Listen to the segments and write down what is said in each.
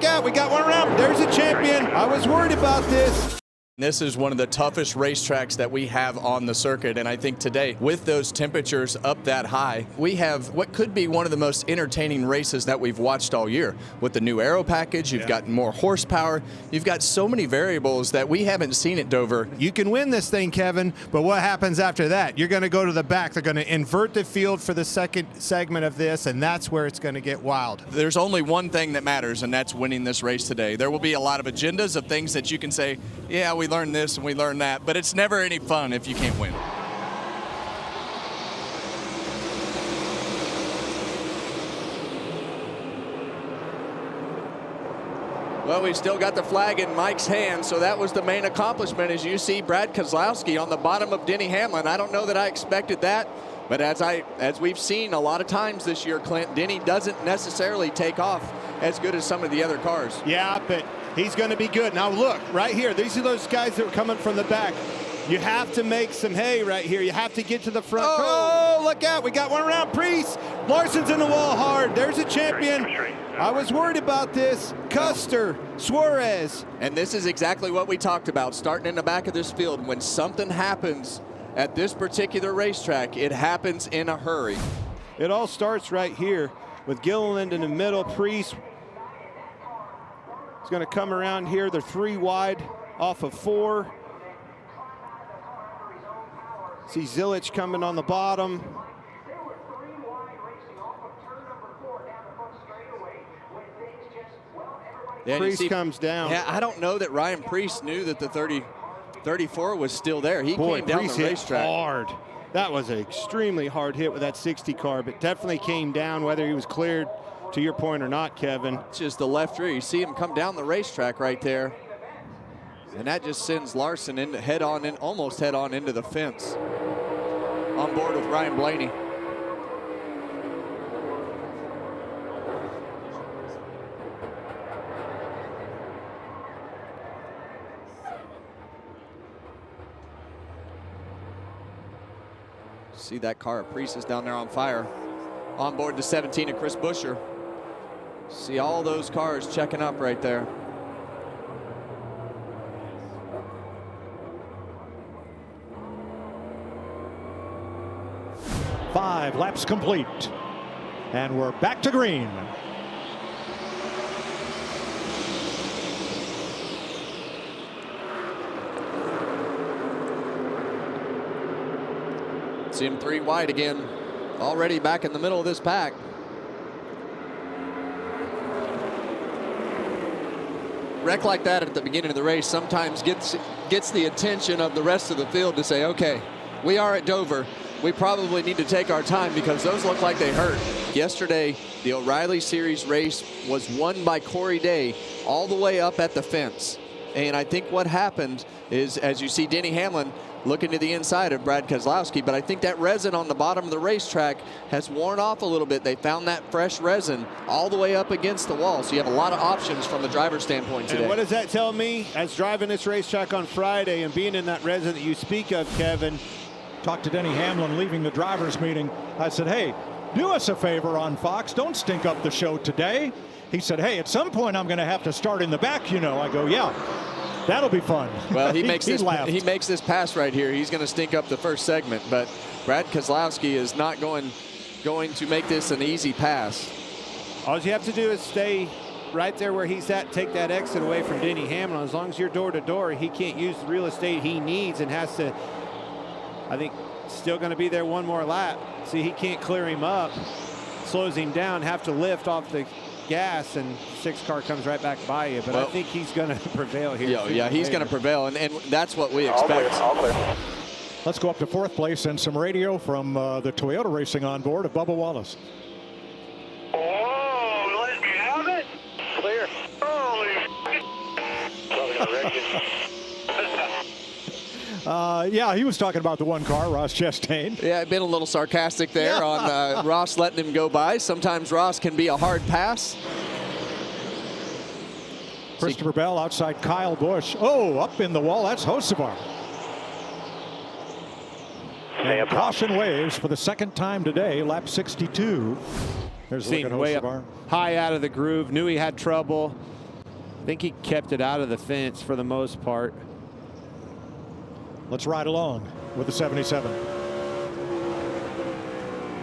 look out, we got one around. There's a champion. I was worried about this. This is one of the toughest racetracks that we have on the circuit, and I think today, with those temperatures up that high, we have what could be one of the most entertaining races that we've watched all year. With the new aero package, you've got more horsepower, you've got so many variables that we haven't seen at Dover. You can win this thing, Kevin, but what happens after that? You're going to go to the back. They're going to invert the field for the second segment of this, and that's where it's going to get wild. There's only one thing that matters, and that's winning this race today. There will be a lot of agendas of things that you can say, yeah, we learned this and we learned that, but it's never any fun if you can't win. Well, we've still got the flag in Mike's hand, so that was the main accomplishment. As you see, Brad Keselowski on the bottom of Denny Hamlin. I don't know that I expected that, but as we've seen a lot of times this year, Clint, Denny doesn't necessarily take off as good as some of the other cars. Yeah, but he's going to be good. Now look, right here, these are those guys that are coming from the back. You have to make some hay right here. You have to get to the front. Oh, look out, we got one around. Priest, Larson's in the wall hard. There's a champion. I was worried about this. Custer, Suarez. And this is exactly what we talked about, starting in the back of this field. When something happens at this particular racetrack, it happens in a hurry. It all starts right here with Gilliland in the middle. Priest is going to come around here. They're 3 wide off of 4. See Zilic coming on the bottom. Yeah, Priest comes down. Yeah, I don't know that Ryan Priest knew that the 34 was still there. He came down Priest the racetrack hard. That was an extremely hard hit with that 60 car, but definitely came down, whether he was cleared, to your point, or not, Kevin. It's just the left rear. You see him come down the racetrack right there. And that just sends Larson almost head on into the fence. On board with Ryan Blaney. See that car of Priest is down there on fire. On board the 17 of Chris Buescher. See all those cars checking up right there. Five laps complete, and we're back to green. See him 3 wide again, already back in the middle of this pack. Wreck like that at the beginning of the race sometimes gets the attention of the rest of the field to say, okay, we are at Dover. We probably need to take our time because those look like they hurt. Yesterday, the O'Reilly Series race was won by Corey Day all the way up at the fence. And I think what happened is, as you see Denny Hamlin looking to the inside of Brad Keselowski, but I think that resin on the bottom of the racetrack has worn off a little bit. They found that fresh resin all the way up against the wall. So you have a lot of options from the driver's standpoint today. And what does that tell me? As driving this racetrack on Friday and being in that resin that you speak of, Kevin. Talked to Denny Hamlin leaving the drivers meeting. I said, hey, do us a favor on Fox. Don't stink up the show today. He said, hey, at some point I'm going to have to start in the back, you know. I go, yeah, that'll be fun. Well, he makes he makes this pass right here. He's going to stink up the first segment, but Brad Keselowski is not going to make this an easy pass. All you have to do is stay right there where he's at, take that exit away from Denny Hamlin. As long as you're door to door, he can't use the real estate he needs and has to, I think, still going to be there one more lap. See, he can't clear him up, slows him down, have to lift off the gas, and 6 car comes right back by you. But I think he's going to prevail here. Yeah, he's going to prevail, and that's what we expect. Let's go up to 4th place and some radio from the Toyota Racing on board of Bubba Wallace. Oh, let me have it. Clear. Holy yeah, he was talking about the one car, Ross Chastain. Yeah, I've been a little sarcastic there on Ross letting him go by. Sometimes Ross can be a hard pass. Christopher Bell outside Kyle Busch. Oh, up in the wall. That's Hocevar. And caution waves for the second time today, lap 62. There's a look at way Hocevar. up high out of the groove. Knew he had trouble. I think he kept it out of the fence for the most part. Let's ride along with the 77.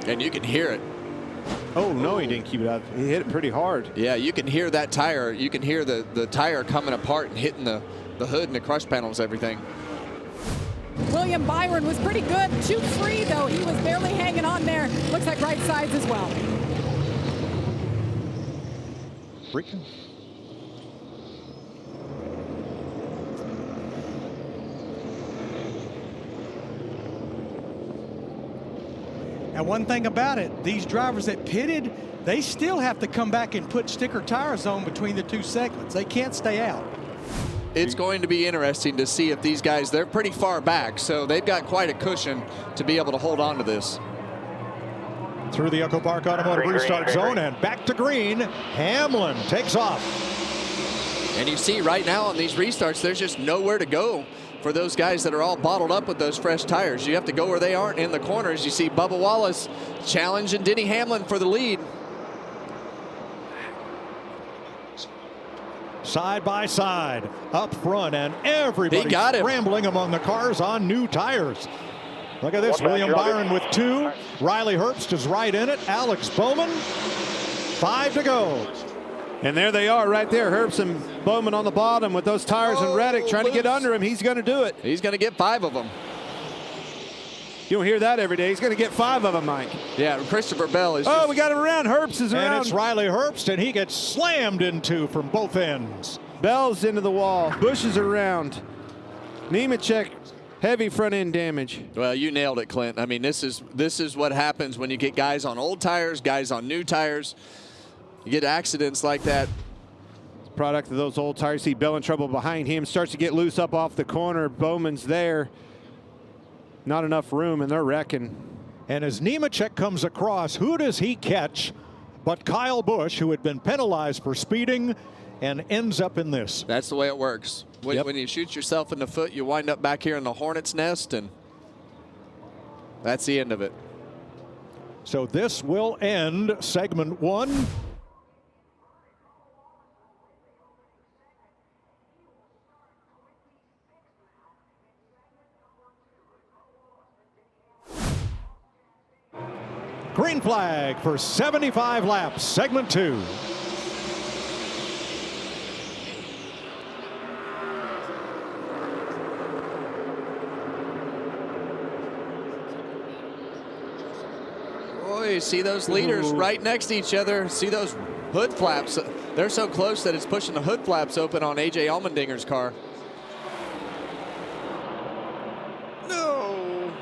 And you can hear it. Oh, no, he didn't keep it out. He hit it pretty hard. Yeah, you can hear that tire. You can hear the tire coming apart and hitting the hood and the crush panels, everything. William Byron was pretty good. 2-3, though. He was barely hanging on there. Looks like right sides as well. Freaking. And one thing about it, these drivers that pitted, they still have to come back and put sticker tires on between the two segments. They can't stay out. It's going to be interesting to see if these guys, they're pretty far back, so they've got quite a cushion to be able to hold on to this. Through the Echo Park Automotive restart zone and back to green. Hamlin takes off. And you see right now on these restarts, there's just nowhere to go for those guys that are all bottled up with those fresh tires. You have to go where they aren't in the corners. You see Bubba Wallace challenging Denny Hamlin for the lead. Side by side, up front, and everybody scrambling among the cars on new tires. Look at this, William Byron with 2. Riley Herbst is right in it. Alex Bowman, 5 to go. And there they are right there, Herbst and Bowman on the bottom with those tires, and Reddick trying to get under him. He's going to do it. He's going to get 5 of them. You don't hear that every day. He's going to get 5 of them, Mike. Yeah, Christopher Bell is we got him around. Herbst is around. And it's Riley Herbst, and he gets slammed into from both ends. Bell's into the wall. Bush is around. Nemechek, heavy front end damage. Well, you nailed it, Clint. I mean, this is what happens when you get guys on old tires, guys on new tires. You get accidents like that. Product of those old tires. See Bell in trouble behind him. Starts to get loose up off the corner. Bowman's there. Not enough room, and they're wrecking. And as Nemechek comes across, who does he catch but Kyle Busch, who had been penalized for speeding and ends up in this. That's the way it works. When you shoot yourself in the foot, you wind up back here in the hornet's nest, and that's the end of it. So this will end segment 1. Green flag for 75 laps, segment 2. Boy, see those leaders right next to each other. See those hood flaps. They're so close that it's pushing the hood flaps open on A.J. Allmendinger's car. No.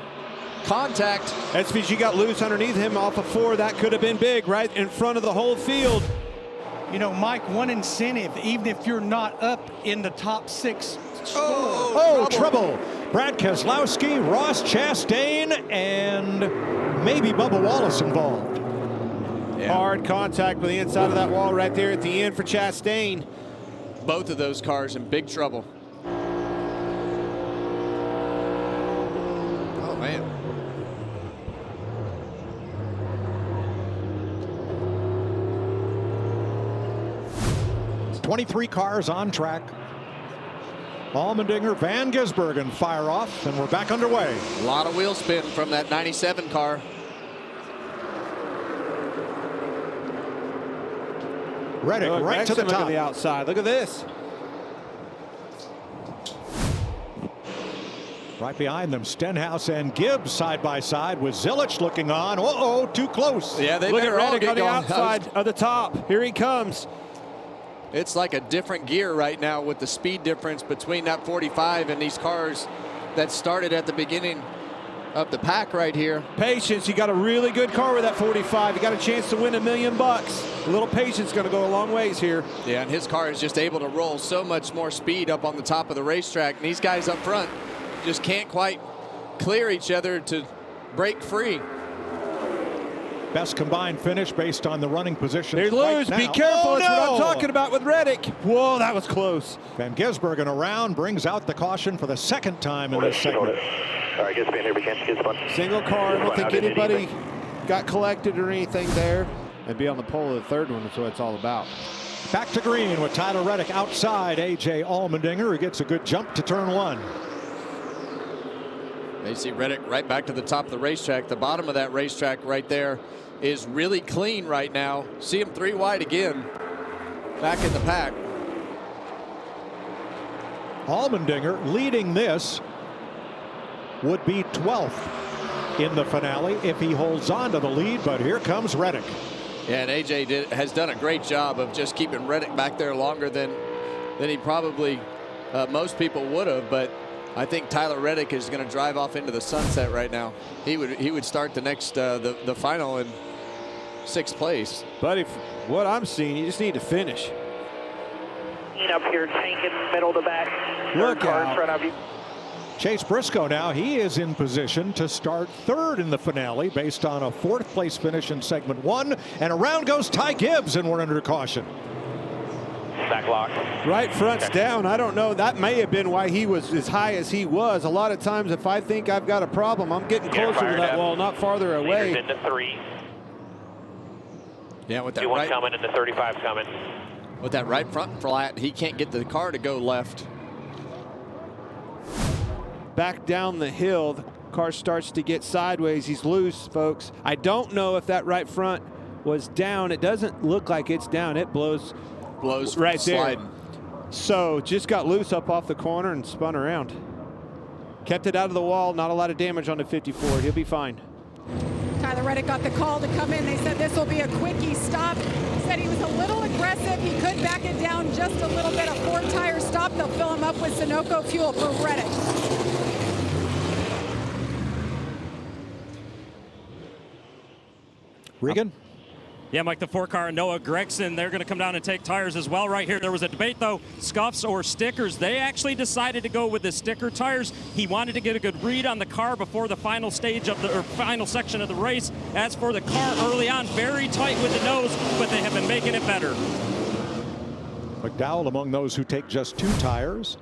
Contact. SVG got loose underneath him off of 4. That could have been big, right in front of the whole field. You know, Mike, one incentive, even if you're not up in the top 6. Trouble. Brad Keselowski, Ross Chastain, and maybe Bubba Wallace involved. Yeah. Hard contact with the inside of that wall right there at the end for Chastain. Both of those cars in big trouble. Oh, man. 23 cars on track. Allmendinger, Van Gisbergen fire off, and we're back underway. A lot of wheel spin from that 97 car. Reddick right to the top. Look at the outside. Look at this. Right behind them, Stenhouse and Gibbs side by side with Zilich looking on. Uh-oh, too close. Yeah, they look at all Reddick on the going. outside of the top. Here he comes. It's like a different gear right now with the speed difference between that 45 and these cars that started at the beginning of the pack right here. Patience. You got a really good car with that 45. You got a chance to win $1 million. A little patience going to go a long ways here. Yeah, and his car is just able to roll so much more speed up on the top of the racetrack. And these guys up front just can't quite clear each other to break free. Best combined finish based on the running position. They lose. Be careful. That's what I'm talking about with Reddick. Whoa, that was close. Van Gisbergen around brings out the caution for the second time in this segment. Single car. I don't think anybody got collected or anything there. And be on the pole of the third one. That's what it's all about. Back to green with Tyler Reddick outside A.J. Allmendinger, who gets a good jump to turn 1. They see Reddick right back to the top of the racetrack. The bottom of that racetrack right there is really clean right now. See him 3 wide again. Back in the pack. Allmendinger leading this would be 12th in the finale if he holds on to the lead, but here comes Reddick. Yeah, and AJ has done a great job of just keeping Reddick back there longer than he probably most people would have, but I think Tyler Reddick is going to drive off into the sunset right now. He would start the next the final in 6th place. Buddy, what I'm seeing, you just need to finish. Up here, tank in middle to back. Look car out. in front of you. Chase Briscoe now, he is in position to start 3rd in the finale based on a 4th place finish in segment 1. And around goes Ty Gibbs, and we're under caution. Back lock. Right front's down. I don't know. That may have been why he was as high as he was. A lot of times if I think I've got a problem, I'm getting closer to that wall, not farther away. Leaders into 3. Yeah, with that 2-1 right coming and the 35 coming. with that right front flat, he can't get the car to go left. Back down the hill, the car starts to get sideways. He's loose, folks. I don't know if that right front was down. It doesn't look like it's down. It blows right there. Sliding. So just got loose up off the corner and spun around. Kept it out of the wall. Not a lot of damage on the 54. He'll be fine. Tyler Reddick got the call to come in. They said this will be a quickie stop. Said he was a little aggressive. He could back it down just a little bit. A 4-tire stop. They'll fill him up with Sunoco fuel for Reddick. Regan? Yeah, Mike, the 4-car, Noah Gregson, they're going to come down and take tires as well right here. There was a debate, though, scuffs or stickers. They actually decided to go with the sticker tires. He wanted to get a good read on the car before the final stage of the final section of the race. As for the car early on, very tight with the nose, but they have been making it better. McDowell among those who take just 2 tires.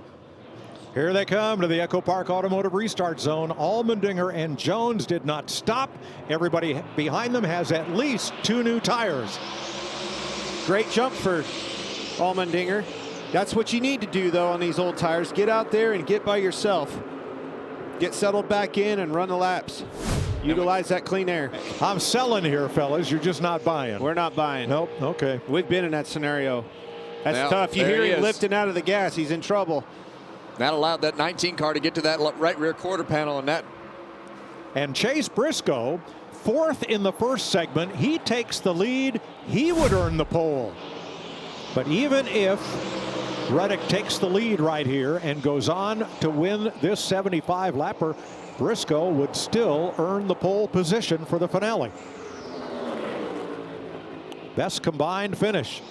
Here they come to the Echo Park Automotive Restart Zone. Allmendinger and Jones did not stop. Everybody behind them has at least 2 new tires. Great jump for Allmendinger. That's what you need to do, though, on these old tires. Get out there and get by yourself. Get settled back in and run the laps. Utilize that clean air. I'm selling here, fellas. You're just not buying. We're not buying. Nope. Okay. We've been in that scenario. That's Now, tough. You there hear he him is. lifting out of the gas. He's in trouble. That allowed that 19 car to get to that right rear quarter panel, and that. And Chase Briscoe, 4th in the first segment. He takes the lead. He would earn the pole. But even if Reddick takes the lead right here and goes on to win this 75-lapper, Briscoe would still earn the pole position for the finale. Best combined finish.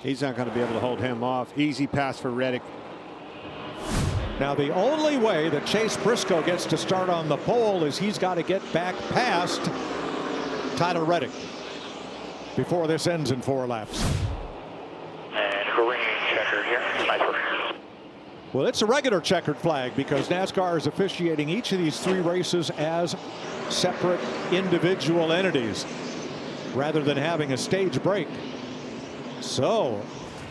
He's not going to be able to hold him off. Easy pass for Reddick. Now, the only way that Chase Briscoe gets to start on the pole is he's got to get back past Tyler Reddick before this ends in 4 laps. And green checker here. Nice work. Well, it's a regular checkered flag because NASCAR is officiating each of these 3 races as separate individual entities rather than having a stage break. So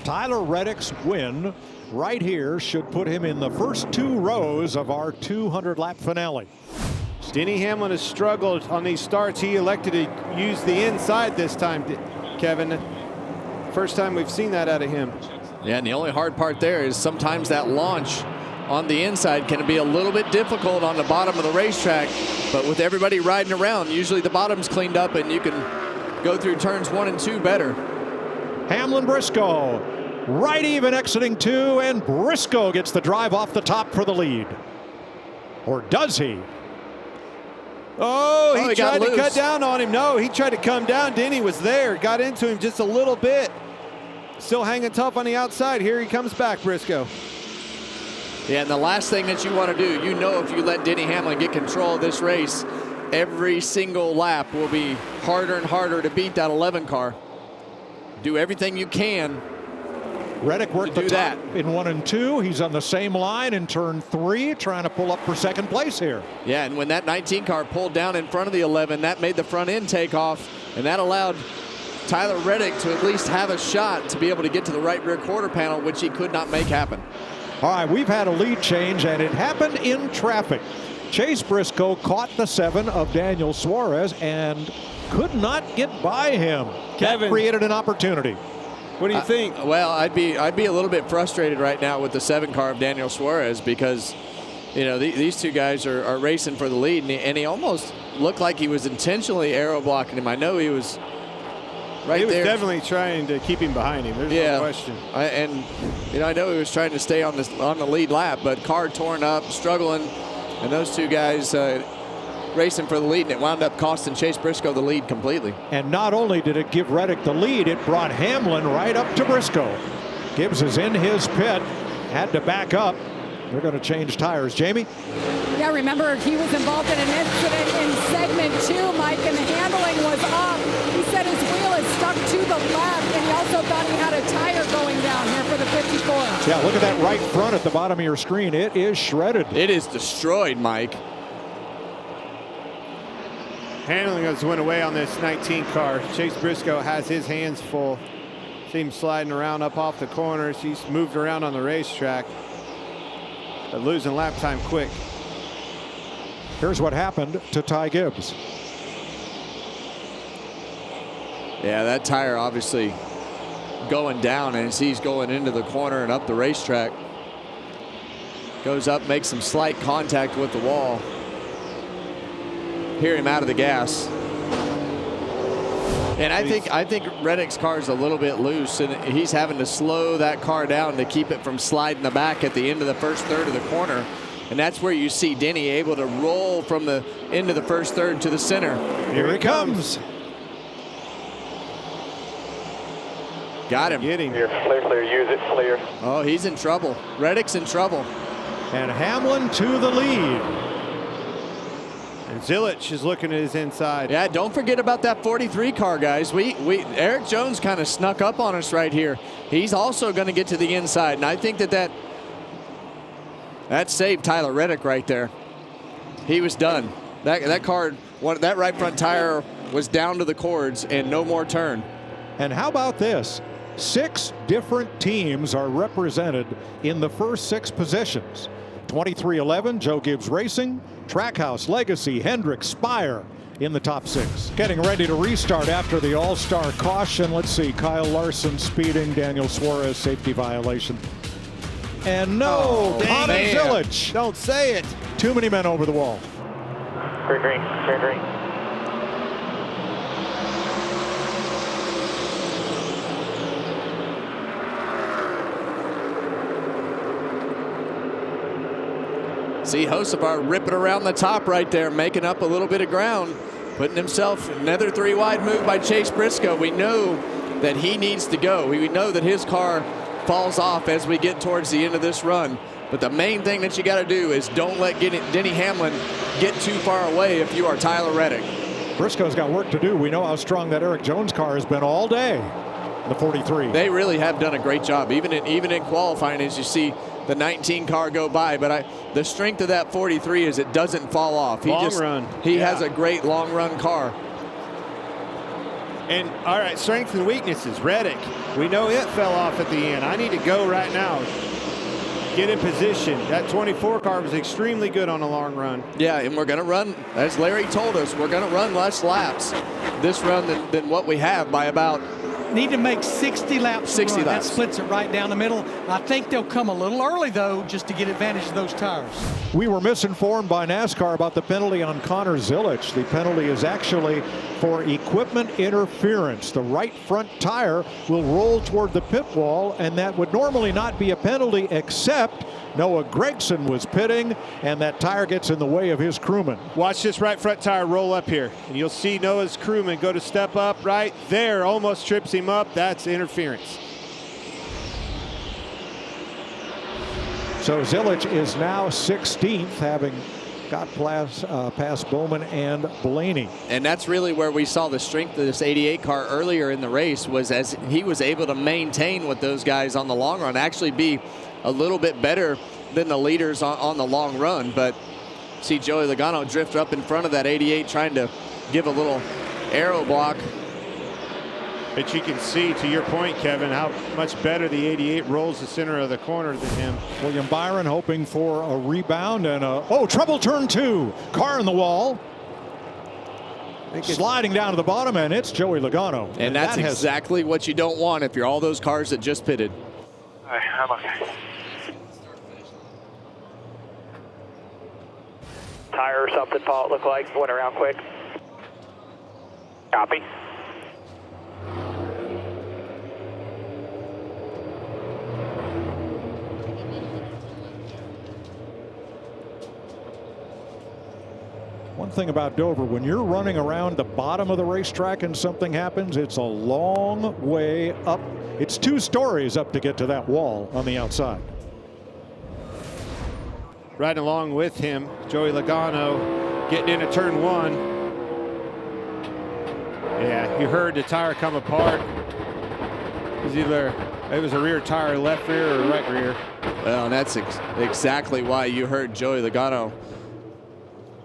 Tyler Reddick's win right here should put him in the first 2 rows of our 200-lap finale. Denny Hamlin has struggled on these starts. He elected to use the inside this time, Kevin. First time we've seen that out of him. Yeah, and the only hard part there is sometimes that launch on the inside can be a little bit difficult on the bottom of the racetrack. But with everybody riding around, usually the bottom's cleaned up and you can go through turns 1 and 2 better. Hamlin Briscoe right even exiting 2, and Briscoe gets the drive off the top for the lead. Or does he? Oh, he got tried to loose. cut down on him. No, he tried to come down. Denny was there. Got into him just a little bit. Still hanging tough on the outside. Here he comes back, Briscoe. Yeah, and the last thing that you want to do, you know, if you let Denny Hamlin get control of this race, every single lap will be harder and harder to beat that 11 car. Do everything you can. Reddick worked To the do top that. in 1 and 2. He's on the same line in turn 3, trying to pull up for 2nd place here. Yeah, and when that 19 car pulled down in front of the 11, that made the front end take off, and that allowed Tyler Reddick to at least have a shot to be able to get to the right rear quarter panel, which he could not make happen. All right, we've had a lead change, and it happened in traffic. Chase Briscoe caught the 7 of Daniel Suarez and could not get by him. Kevin, that created an opportunity. What do you think? Well, I'd be a little bit frustrated right now with the 7 car of Daniel Suarez because, you know, these two guys are racing for the lead, and he almost looked like he was intentionally aero blocking him. I know he was right there. He was definitely trying to keep him behind him. There's no question. I know he was trying to stay on the lead lap, but car torn up, struggling, and those two guys racing for the lead, and it wound up costing Chase Briscoe the lead completely. And not only did it give Reddick the lead, it brought Hamlin right up to Briscoe. Gibbs is in his pit, had to back up. They're going to change tires. Jamie? Yeah, remember he was involved in an incident in segment 2, Mike, and the handling was off. He said his wheel is stuck to the left, and he also thought he had a tire going down here for the 54. Yeah, look at that right front at the bottom of your screen. It is shredded. It is destroyed, Mike. Handling has went away on this 19 car. Chase Briscoe has his hands full. See him sliding around up off the corners. He's moved around on the racetrack, but losing lap time quick. Here's what happened to Ty Gibbs. Yeah, that tire obviously going down as he's going into the corner and up the racetrack. Goes up, makes some slight contact with the wall. Hear him out of the gas. And I think Reddick's car is a little bit loose, and he's having to slow that car down to keep it from sliding the back at the end of the first third of the corner. And that's where you see Denny able to roll from the end of the first third to the center. Here he comes. Got him. Get him. Clear, use it, clear. Oh, he's in trouble. Reddick's in trouble. And Hamlin to the lead. And Zilic is looking at his inside. Yeah, don't forget about that 43 car, guys. Eric Jones kind of snuck up on us right here. He's also going to get to the inside, and I think that saved Tyler Reddick right there. He was done. That car, that right front tire was down to the cords and no more turn. And how about this? 6 different teams are represented in the first 6 positions. 2311, Joe Gibbs Racing, Trackhouse, Legacy, Hendrick, Spire in the top 6. Getting ready to restart after the All-Star caution. Let's see, Kyle Larson speeding, Daniel Suarez safety violation. And no, Connor Zilic. Don't say it. Too many men over the wall. Green. See Hocevar ripping around the top right there, making up a little bit of ground, putting himself another 3 wide move by Chase Briscoe. We know that he needs to go. We know that his car falls off as we get towards the end of this run. But the main thing that you got to do is don't let Denny Hamlin get too far away if you are Tyler Reddick. Briscoe's got work to do. We know how strong that Eric Jones car has been all day. The 43. They really have done a great job, even in qualifying, as you see the 19 car go by. But the strength of that 43 is it doesn't fall off. He has a great long run car. And all right, strengths and weaknesses. Reddick, we know it fell off at the end. I need to go right now. Get in position. That 24 car was extremely good on a long run. Yeah, and we're going to run, as Larry told us, we're going to run less laps this run than what we have by about. Need to make 60 laps. 60 laps. That splits it right down the middle. I think they'll come a little early, though, just to get advantage of those tires. We were misinformed by NASCAR about the penalty on Connor Zilic. The penalty is actually for equipment interference. The right front tire will roll toward the pit wall, and that would normally not be a penalty, except Noah Gragson was pitting, and that tire gets in the way of his crewman. Watch this right front tire roll up here, and you'll see Noah's crewman go to step up right there, almost trips him up. That's interference. So Zilic is now 16th, having got past Bowman and Blaney. And that's really where we saw the strength of this 88 car earlier in the race, was as he was able to maintain with those guys on the long run, actually be a little bit better than the leaders on the long run. But see Joey Logano drift up in front of that 88, trying to give a little aero block. But you can see, to your point, Kevin, how much better the 88 rolls the center of the corner than him. William Byron hoping for a rebound and trouble turn 2. Car in the wall. Sliding down to the bottom, and it's Joey Logano. And that's exactly what you don't want if you're all those cars that just pitted. All right, I'm okay. Tire or something, Paul, it looked like. Went around quick. Copy. One thing about Dover, when you're running around the bottom of the racetrack and something happens, it's a long way up. It's 2 stories up to get to that wall on the outside. Right along with him, Joey Logano getting into turn 1. Yeah, you heard the tire come apart. It was a rear tire, left rear or right rear. Well, and that's exactly why you heard Joey Logano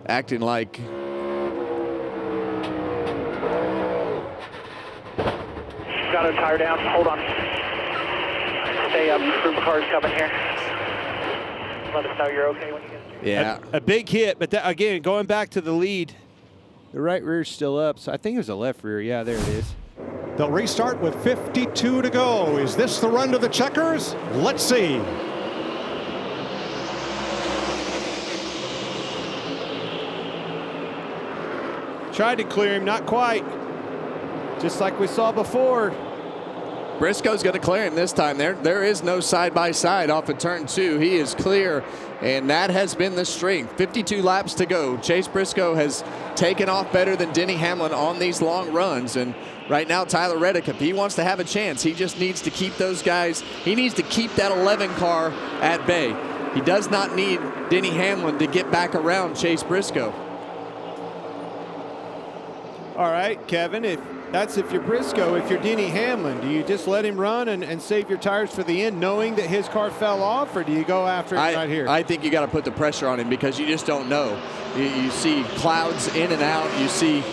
acting like got a tire down. Hold on. Stay up. Group of cars coming here. Let us know you're okay when you get through. Yeah, a big hit, but again, going back to the lead, the right rear's still up, so I think it was a left rear. Yeah, there it is. They'll restart with 52 to go. Is this the run to the checkers? Let's see. Tried to clear him, not quite. Just like we saw before. Briscoe's going to clear him this time. There is no side-by-side off of turn 2. He is clear, and that has been the strength. 52 laps to go. Chase Briscoe has taken off better than Denny Hamlin on these long runs, and right now Tyler Reddick, if he wants to have a chance, he just needs to keep those guys. He needs to keep that 11 car at bay. He does not need Denny Hamlin to get back around Chase Briscoe. All right, Kevin, if you're Briscoe. If you're Denny Hamlin, do you just let him run and save your tires for the end, knowing that his car fell off, or do you go after him right here? I think you got to put the pressure on him because you just don't know. You see clouds in and out. You see,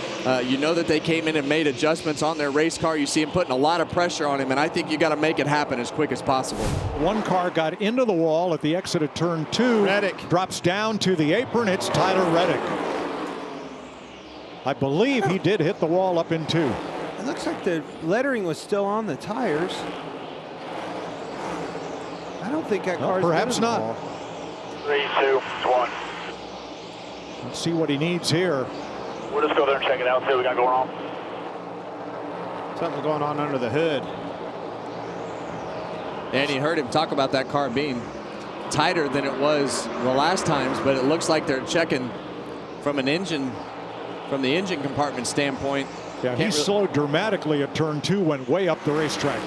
you know that they came in and made adjustments on their race car. You see him putting a lot of pressure on him, and I think you got to make it happen as quick as possible. One car got into the wall at the exit of turn 2. Reddick drops down to the apron. It's Tyler Reddick. I believe he did hit the wall up in 2. It looks like the lettering was still on the tires. I don't think that car's perhaps not. 3, 2, 1. Let's see what he needs here. We'll just go there and check it out, see what we got going on. Something going on under the hood. And you heard him talk about that car being tighter than it was the last times, but it looks like they're checking from the engine compartment standpoint. Yeah, he slowed dramatically at turn 2, went way up the racetrack.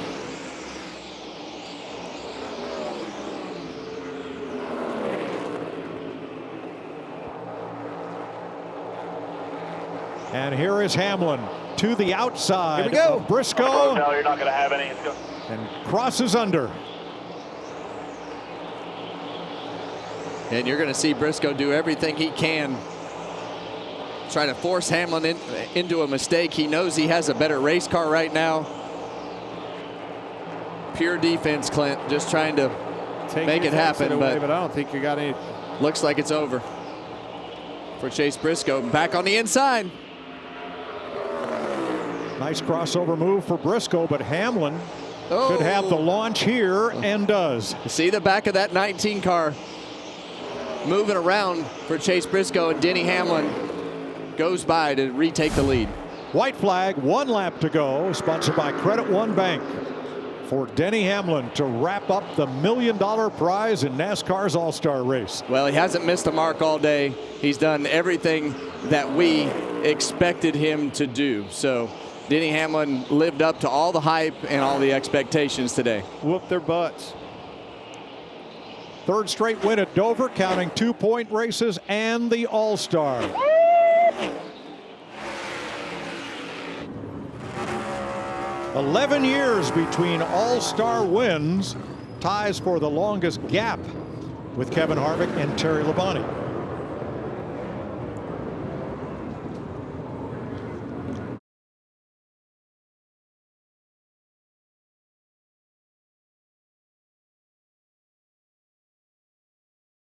And here is Hamlin to the outside. Here we go. Briscoe. No, you're not going to have any. And crosses under. And you're going to see Briscoe do everything he can. Try to force Hamlin into a mistake. He knows he has a better race car right now. Pure defense, Clint. Just trying to make it happen. Away, but I don't think you got any. Looks like it's over for Chase Briscoe. Back on the inside. Nice crossover move for Briscoe, but Hamlin could have the launch here and does. See the back of that 19 car moving around for Chase Briscoe, and Denny Hamlin goes by to retake the lead. White flag, 1 lap to go, sponsored by Credit One Bank, for Denny Hamlin to wrap up the $1 million prize in NASCAR's All-Star Race. Well, he hasn't missed a mark all day. He's done everything that we expected him to do. So Denny Hamlin lived up to all the hype and all the expectations today. Whoop their butts. 3rd straight win at Dover, counting 2-point races and the All-Star. 11 years between All-Star wins, ties for the longest gap with Kevin Harvick and Terry Labonte.